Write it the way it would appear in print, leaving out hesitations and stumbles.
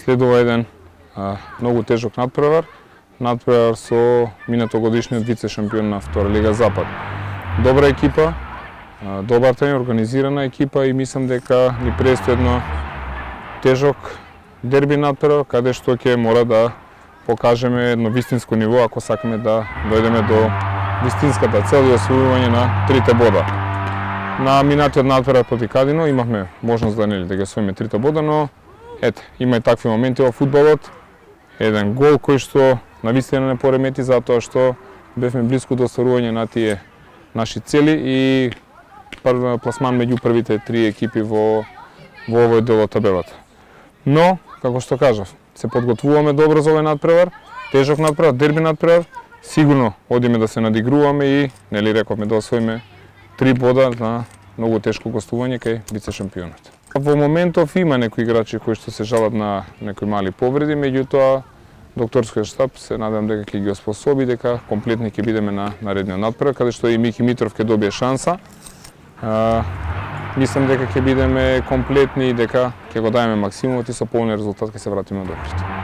следува еден многу тежок надпревар со минатогодишниот вице-шампион на Втора лига Запад. Добра екипа, добар тренер, организирана екипа и мислам дека ни предстои едно тежок дерби надпревар, каде што ќе мора да покажеме едно вистинско ниво ако сакаме да дојдеме до вистинската цел и освојување на 3 бода. На минатиот надпревар проти Кадино имавме можност да ги освоиме 3 бода, но има и такви моменти во фудбалот. Еден гол кој што навистина не поремети затоа што бевме близко до остварување на тие наши цели и пласман меѓу првите 3 екипи во овој дел од табелата. Но, како што кажав, се подготвуваме добро за овој надпревар, тежок надпревар, дерби надпревар, сигурно одиме да се надигруваме и, нели рековме, да освоиме 3 бода на многу тешко гостување кај вице-шампионот. Во моментов има некои играчи кои што се жалат на некои мали повреди, меѓутоа докторскиот штаб се надам дека ќе ги оспособи, дека комплетни ќе бидеме на наредниот надпревар, каде што и Мики Митров ќе добие шанса. Мислам дека ќе бидеме комплетни и дека ќе го даеме максимумот и со полни резултат ќе се вратиме до добрите.